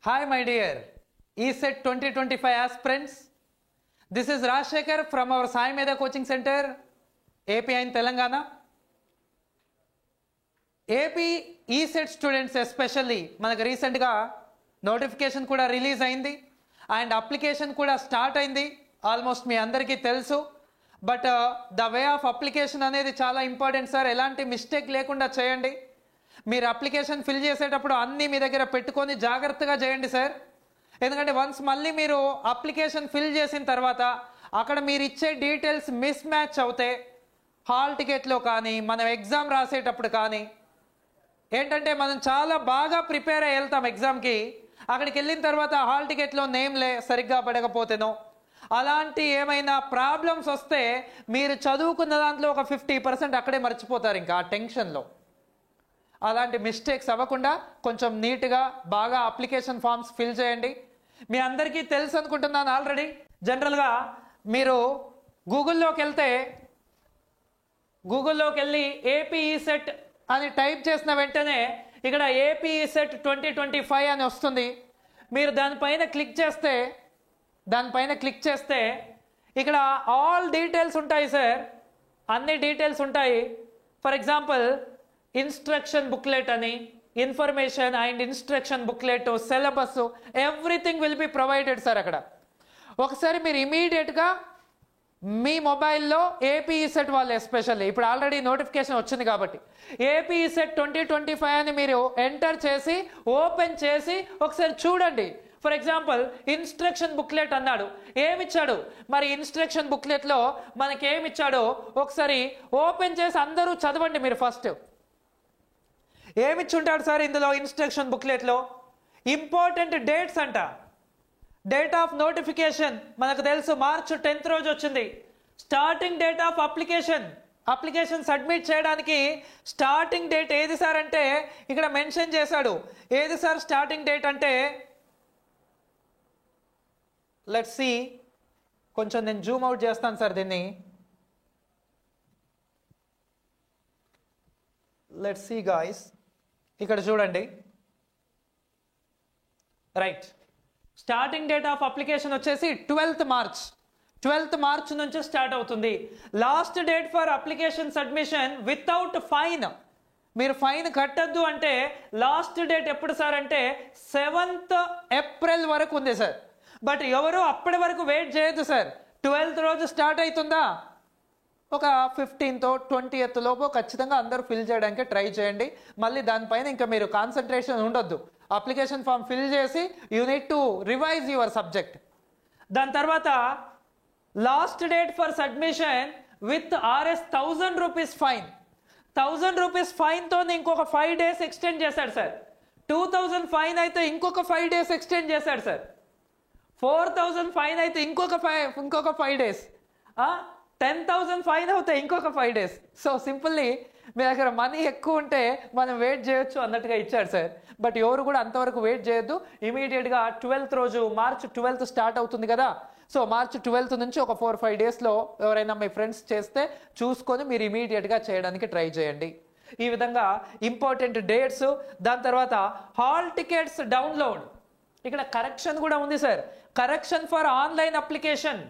Hi my dear ESET 2025 aspirants. This is Rajshekhar from our Sai Medha Coaching Center, AP in Telangana. AP ESET students especially మనకు రీసెంట్గా notification కూడా release అయింది and application కూడా start అయింది. Almost మీ అందరికీ తెలుసు. But the way of application అనేది చాలా ఇంపార్టెంట్ సార్. ఎలాంటి మిస్టేక్ లేకుండా చేయండి. మీరు అప్లికేషన్ ఫిల్ చేసేటప్పుడు అన్నీ మీ దగ్గర పెట్టుకొని జాగ్రత్తగా చేయండి సార్. ఎందుకంటే వన్స్ మళ్ళీ మీరు అప్లికేషన్ ఫిల్ చేసిన తర్వాత అక్కడ మీరు ఇచ్చే డీటెయిల్స్ మిస్ మ్యాచ్ అవుతే హాల్ టికెట్లో కానీ మనం ఎగ్జామ్ రాసేటప్పుడు కానీ ఏంటంటే మనం చాలా బాగా ప్రిపేర్ అయ్యి వెళ్తాం ఎగ్జామ్కి. అక్కడికి వెళ్ళిన తర్వాత హాల్ టికెట్లో నేమ్లే సరిగ్గా పడకపోతేనో అలాంటి ఏమైనా ప్రాబ్లమ్స్ వస్తే మీరు చదువుకున్న దాంట్లో ఒక 50% అక్కడే మర్చిపోతారు ఇంకా ఆ టెన్షన్లో. అలాంటి మిస్టేక్స్ అవ్వకుండా కొంచెం నీట్గా బాగా అప్లికేషన్ ఫామ్స్ ఫిల్ చేయండి. మీ అందరికీ తెలుసు అనుకుంటున్నాను ఆల్రెడీ. జనరల్గా మీరు గూగుల్లోకి వెళ్ళి ఏపీ ఈసెట్ అని టైప్ చేసిన వెంటనే ఇక్కడ ఏపీ ఈసెట్ 2025 అని వస్తుంది. మీరు దానిపైన క్లిక్ చేస్తే ఇక్కడ ఆల్ డీటెయిల్స్ ఉంటాయి సార్. అన్ని డీటెయిల్స్ ఉంటాయి. ఫర్ ఎగ్జాంపుల్ ఇన్స్ట్రక్షన్ బుక్లెట్ అని, information and instruction booklet, syllabus, everything will be provided sir. అక్కడ ఒకసారి మీరు ఇమీడియట్గా మీ మొబైల్లో ఏపీ ఈసెట్ వాళ్ళు ఎస్పెషల్లీ ఇప్పుడు ఆల్రెడీ నోటిఫికేషన్ వచ్చింది కాబట్టి ఏపీ ఈసెట్ 2025 అని మీరు ఎంటర్ చేసి ఓపెన్ చేసి ఒకసారి చూడండి. ఫర్ ఎగ్జాంపుల్ ఇన్స్ట్రక్షన్ బుక్లెట్ అన్నాడు, ఏమిచ్చాడు మరి ఇన్స్ట్రక్షన్ బుక్లెట్లో మనకి ఏమిచ్చాడో ఒకసారి ఓపెన్ చేసి అందరూ చదవండి. మీరు ఫస్ట్ ఏమిచ్చుంటాడు సార్ ఇందులో ఇన్స్ట్రక్షన్ బుక్లెట్లో? ఇంపార్టెంట్ డేట్స్ అంట. డేట్ ఆఫ్ నోటిఫికేషన్ మనకు తెలుసు March 10th రోజు వచ్చింది. Starting date of application submit చేయడానికి స్టార్టింగ్ డేట్ ఏది సార్ అంటే ఇక్కడ మెన్షన్ చేశాడు. ఏది సార్ స్టార్టింగ్ డేట్ అంటే? Let's see. కొంచెం నేను జూమ్ అవుట్ చేస్తాను సార్ దీన్ని. Let's see guys. ఇక్కడ చూడండి. Right, starting date of application వచ్చేసి 12th మార్చ్ నుంచి స్టార్ట్ అవుతుంది. Last date for application submission without fine. మీరు ఫైన్ కట్టద్దు అంటే లాస్ట్ డేట్ ఎప్పుడు సార్ అంటే 7th ఏప్రిల్ వరకు ఉంది సార్. బట్ ఎవరు అప్పటి వరకు వెయిట్ చేయొద్దు సార్. 12th రోజు స్టార్ట్ అవుతుందా, ఒక 15th 20th లోపు ఖచ్చితంగా అందరూ ఫిల్ చేయడానికి ట్రై చేయండి. మళ్ళీ దానిపైన ఇంకా మీరు కాన్సన్ట్రేషన్ ఉండొద్దు. అప్లికేషన్ ఫామ్ ఫిల్ చేసి you need to revise your subject. దాని తర్వాత last date for submission with RS 1000 rupees fine. 1000 rupees ఫైన్తో ఇంకొక 5 days ఎక్స్టెండ్ చేశాడు సార్. 2000 ఫైన్ అయితే ఇంకొక 5 days ఎక్స్టెండ్ చేశాడు సార్. 4000 ఫైన్ అయితే ఇంకొక 5 days. 10,000 ఫైన్ అవుతాయి ఇంకొక 5 days. సో సింపుల్లీ మీ దగ్గర మనీ ఎక్కువ ఉంటే మనం వెయిట్ చేయొచ్చు అన్నట్టుగా ఇచ్చాడు సార్. బట్ ఎవరు కూడా అంతవరకు వెయిట్ చేయొద్దు. ఇమీడియట్గా 12th రోజు March 12th స్టార్ట్ అవుతుంది కదా. సో March 12th నుంచి ఒక 4-5 daysలో ఎవరైనా మీ ఫ్రెండ్స్ చేస్తే చూసుకొని మీరు ఇమీడియట్గా చేయడానికి ట్రై చేయండి. ఈ విధంగా ఇంపార్టెంట్ డేట్స్. దాని తర్వాత హాల్ టికెట్స్ డౌన్లోడ్. ఇక్కడ కరెక్షన్ కూడా ఉంది sir. Correction for online application.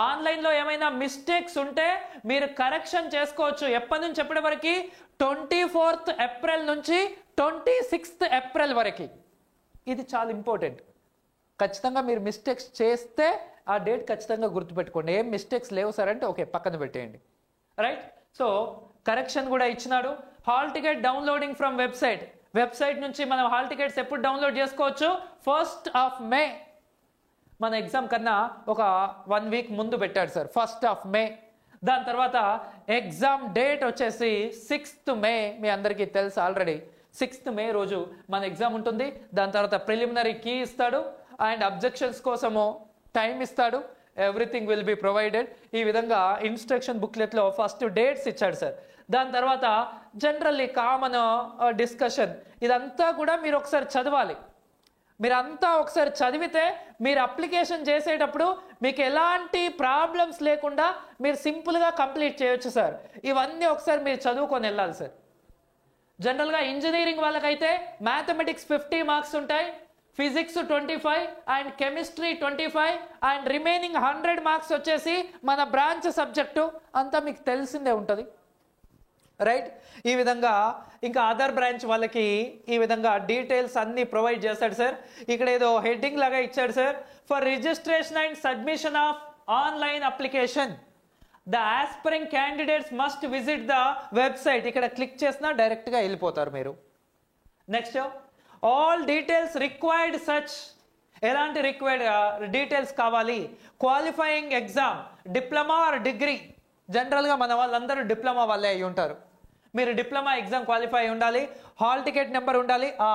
ఆన్లైన్లో ఏమైనా మిస్టేక్స్ ఉంటే మీరు కరెక్షన్ చేసుకోవచ్చు. ఎప్పటి నుంచి ఎప్పటి వరకు? 24th ఏప్రిల్ నుంచి 26th ఏప్రిల్ వరకు. ఇది చాలా ఇంపార్టెంట్. ఖచ్చితంగా మీరు మిస్టేక్స్ చేస్తే ఆ డేట్ ఖచ్చితంగా గుర్తుపెట్టుకోండి. ఏం మిస్టేక్స్ లేవు సార్ అంటే ఓకే పక్కన పెట్టేయండి. రైట్. సో కరెక్షన్ కూడా ఇచ్చినాడు. Hall ticket downloading from website నుంచి మనం హాల్ టికెట్స్ ఎప్పుడు డౌన్లోడ్ చేసుకోవచ్చు? 1st May. మన ఎగ్జామ్ కన్నా ఒక 1 week ముందు పెట్టాడు సార్, 1st May. దాని తర్వాత ఎగ్జామ్ డేట్ వచ్చేసి 6th May. మీ అందరికీ తెలుసు ఆల్రెడీ 6th May రోజు మన ఎగ్జామ్ ఉంటుంది. దాని తర్వాత ప్రిలిమినరీ కీ ఇస్తాడు అండ్ అబ్జెక్షన్స్ కోసము టైం ఇస్తాడు. Everything will be provided. ఈ విధంగా ఇన్స్ట్రక్షన్ బుక్లెట్లో ఫస్ట్ డేట్స్ ఇచ్చాడు సార్. దాని తర్వాత జనరల్లీ కామన్ డిస్కషన్. ఇదంతా కూడా మీరు ఒకసారి చదవాలి. మీరంతా ఒకసారి చదివితే మీరు అప్లికేషన్ చేసేటప్పుడు మీకు ఎలాంటి ప్రాబ్లమ్స్ లేకుండా మీరు సింపుల్గా కంప్లీట్ చేయొచ్చు సార్. ఇవన్నీ ఒకసారి మీరు చదువుకొని వెళ్ళాలి సార్. జనరల్గా ఇంజనీరింగ్ వాళ్ళకైతే మ్యాథమెటిక్స్ 50 మార్క్స్ ఉంటాయి, physics 25 and chemistry 25 and remaining 100 marks వచ్చేసి మన బ్రాంచ్ సబ్జెక్టు అంతా మీకు తెలిసిందే ఉంటుంది, రైట్. ఈ విధంగా ఇంకా అదర్ బ్రాంచ్ వాళ్ళకి ఈ విధంగా డీటెయిల్స్ అన్ని ప్రొవైడ్ చేస్తాడు సార్. ఇక్కడ ఏదో హెడ్డింగ్ లాగా ఇచ్చాడు sir, for registration and submission of online application the aspiring candidates must visit the website. ఇక్కడ క్లిక్ చేసినా డైరెక్ట్గా వెళ్ళిపోతారు మీరు. Next, all details required such, ఎలాంటి రిక్వైర్డ్ డీటెయిల్స్ కావాలి, qualifying exam, diploma or degree. జనరల్గా మన వాళ్ళందరూ డిప్లొమా వాళ్ళే అయి ఉంటారు. మీరు డిప్లొమా ఎగ్జామ్ క్వాలిఫై అయి ఉండాలి, హాల్ టికెట్ నెంబర్ ఉండాలి, ఆ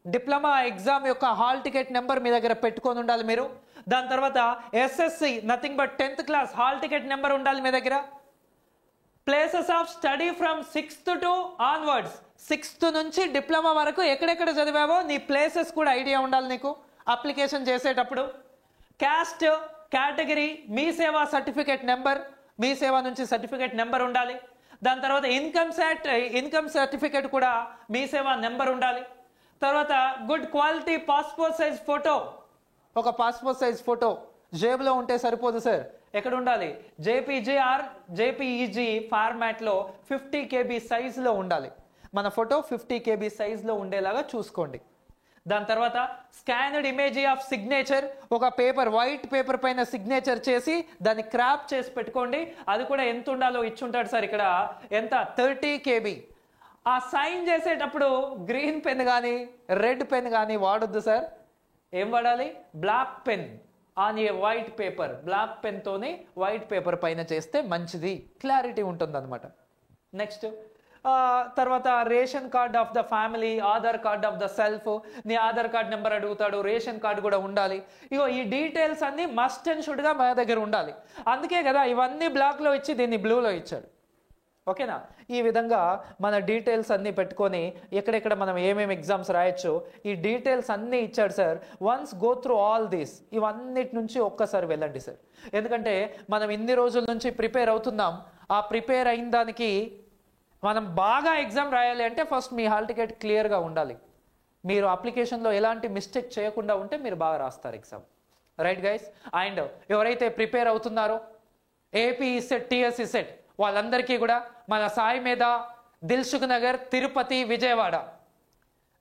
డిప్లొమా ఎగ్జామ్ యొక్క హాల్ టికెట్ నెంబర్ మీ దగ్గర పెట్టుకొని ఉండాలి మీరు. దాని తర్వాత SSC nothing but 10th class hall ticket number ఉండాలి మీ దగ్గర. Places of study from 6th to onwards, 6th నుంచి డిప్లొమా వరకు ఎక్కడెక్కడ చదివావో నీ ప్లేసెస్ కూడా ఐడియా ఉండాలి నీకు అప్లికేషన్ చేసేటప్పుడు. క్యాస్ట్, కేటగిరీ, మీ సేవా సర్టిఫికేట్ నెంబర్, మీ సేవ నుంచి సర్టిఫికేట్ నెంబర్ ఉండాలి. దాని తర్వాత ఇన్కమ్ సర్టిఫికేట్ కూడా మీ సేవ నెంబర్ ఉండాలి. తర్వాత good quality passport size photo, ఒక పాస్పోర్ట్ సైజ్ ఫోటో జేబులో ఉంటే సరిపోదు సార్, ఎక్కడ ఉండాలి, జేపీజీ ఆర్ జేపీఈజీ ఫార్మాట్లో 50 KB సైజులో ఉండాలి. మన ఫోటో 50 KB సైజులో ఉండేలాగా చూసుకోండి. దాని తర్వాత స్కానర్డ్ ఇమేజ్ ఆఫ్ సిగ్నేచర్, ఒక పేపర్ వైట్ పేపర్ పైన సిగ్నేచర్ చేసి దాన్ని క్రాప్ చేసి పెట్టుకోండి. అది కూడా ఎంత ఉండాలో ఇచ్చుంటాడు సార్ ఇక్కడ, ఎంత 30 KB. ఆ సైన్ చేసేటప్పుడు గ్రీన్ పెన్ కానీ రెడ్ పెన్ కానీ వాడొద్దు సార్, ఏం వాడాలి, black pen on a white paper, black pen తోనే వైట్ పేపర్ పైన చేస్తే మంచిది, క్లారిటీ ఉంటుంది అనమాట. నెక్స్ట్ తర్వాత ration card of the family, Aadhaar card of the self, నీ ఆధార్ కార్డ్ నెంబర్ అడుగుతాడు, రేషన్ కార్డు కూడా ఉండాలి. ఇగో ఈ డీటెయిల్స్ అన్ని మస్ట్ అండ్ షుడ్గా మన దగ్గర ఉండాలి. అందుకే కదా ఇవన్నీ బ్లాక్లో ఇచ్చి దీన్ని బ్లూలో ఇచ్చాడు, ఓకేనా. ఈ విధంగా మన డీటెయిల్స్ అన్నీ పెట్టుకొని ఎక్కడెక్కడ మనం ఏమేమి ఎగ్జామ్స్ రాయొచ్చు ఈ డీటెయిల్స్ అన్నీ ఇచ్చాడు sir. Once go through all this, ఇవన్నిటి నుంచి ఒక్కసారి వెళ్ళండి సార్. ఎందుకంటే మనం ఇన్ని రోజుల నుంచి ప్రిపేర్ అవుతున్నాం, ఆ ప్రిపేర్ అయిన దానికి మనం బాగా ఎగ్జామ్ రాయాలి అంటే ఫస్ట్ మీ హాల్ టికెట్ క్లియర్గా ఉండాలి. మీరు అప్లికేషన్లో ఎలాంటి మిస్టేక్ చేయకుండా ఉంటే మీరు బాగా రాస్తారు ఎగ్జామ్, రైట్ గైస్. అండ్ ఎవరైతే ప్రిపేర్ అవుతున్నారో ఏపీ సెట్, టిఎస్సి సెట్ వాళ్ళందరికీ కూడా మన సాయి మీద దిల్సుఖ్ నగర్, తిరుపతి, విజయవాడ,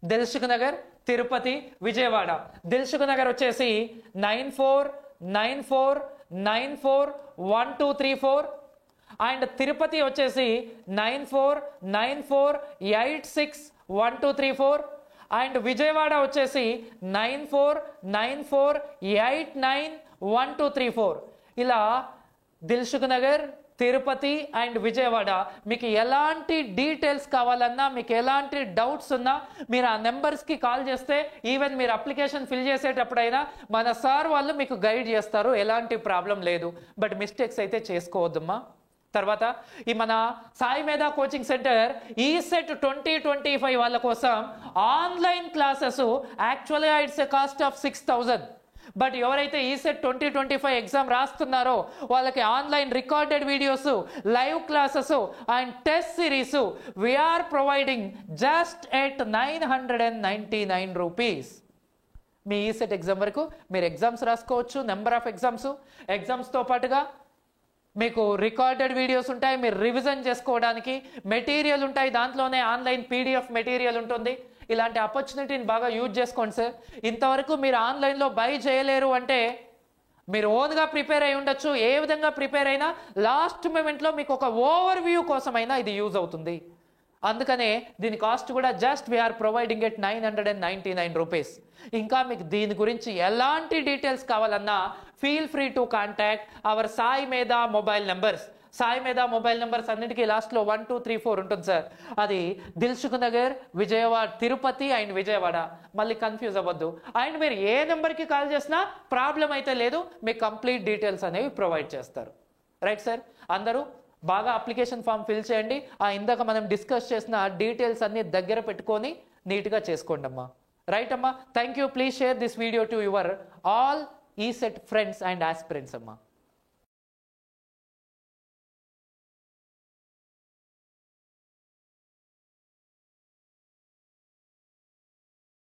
దిల్సుఖ్ నగర్, తిరుపతి, విజయవాడ. దిల్సుఖ్ నగర్ వచ్చేసి 9494941234 అండ్ తిరుపతి వచ్చేసి 9494861234 అండ్ విజయవాడ వచ్చేసి 9494891234. ఇలా దిల్సుఖ్ నగర్, తిరుపతి అండ్ విజయవాడ మీకు ఎలాంటి డీటెయిల్స్ కావాలన్నా, మీకు ఎలాంటి డౌట్స్ ఉన్నా మీరు ఆ నెంబర్స్కి కాల్ చేస్తే ఈవెన్ మీరు అప్లికేషన్ ఫిల్ చేసేటప్పుడైనా మన సార్ వాళ్ళు మీకు గైడ్ చేస్తారు, ఎలాంటి ప్రాబ్లం లేదు. బట్ మిస్టేక్స్ అయితే చేసుకోవద్దమ్మా. తర్వాత ఈ మన సాయి మేధా కోచింగ్ సెంటర్ ఈ సెట్ 2025 వాళ్ళ కోసం ఆన్లైన్ క్లాసెస్ యాక్చువల్గా it's a cost of 6000. But ఎవరైతే ఈ సెట్ 2025 ఎగ్జామ్ రాస్తున్నారో వాళ్ళకి online recorded videos, live classes and test series we're providing just at 999 rupees. మీ ఈ సెట్ ఎగ్జామ్ వరకు మీరు ఎగ్జామ్స్ రాసుకోవచ్చు, నెంబర్ ఆఫ్ ఎగ్జామ్స్తో పాటుగా మీకు రికార్డెడ్ వీడియోస్ ఉంటాయి, మీరు రివిజన్ చేసుకోవడానికి మెటీరియల్ ఉంటాయి, దాంట్లోనే ఆన్లైన్ PDF మెటీరియల్ ఉంటుంది. ఇలాంటి ఆపర్చునిటీని బాగా యూజ్ చేసుకోండి సార్. ఇంతవరకు మీరు ఆన్లైన్లో బై చేయలేరు అంటే మీరు ఓన్గా ప్రిపేర్ అయి ఉండొచ్చు. ఏ విధంగా ప్రిపేర్ అయినా లాస్ట్ మూమెంట్లో మీకు ఒక ఓవర్ వ్యూ కోసమైనా ఇది యూజ్ అవుతుంది. అందుకనే దీని కాస్ట్ కూడా just we are providing at 999 rupees. ఇంకా మీకు దీని గురించి ఎలాంటి డీటెయిల్స్ కావాలన్నా feel free to contact our Sai Medha mobile numbers. Sai Medha mobile numbers అన్నిటికీ లాస్ట్లో 1 2 3 4 ఉంటుంది సార్. అది దిల్సుఖ్ నగర్, విజయవాడ, తిరుపతి అండ్ విజయవాడ. మళ్ళీ కన్ఫ్యూజ్ అవ్వద్దు. అండ్ మీరు ఏ నెంబర్కి కాల్ చేసినా ప్రాబ్లం అయితే లేదు, మీకు కంప్లీట్ డీటెయిల్స్ అనేవి ప్రొవైడ్ చేస్తారు. రైట్ సార్, అందరూ బాగా అప్లికేషన్ ఫామ్ ఫిల్ చేయండి. ఇందాక మనం డిస్కస్ చేసిన డీటెయిల్స్ అన్ని దగ్గర పెట్టుకొని నీట్గా చేసుకోండి అమ్మా. రైట్ అమ్మా, thank you. Please share this video to your all ECET friends and aspirants అమ్మా.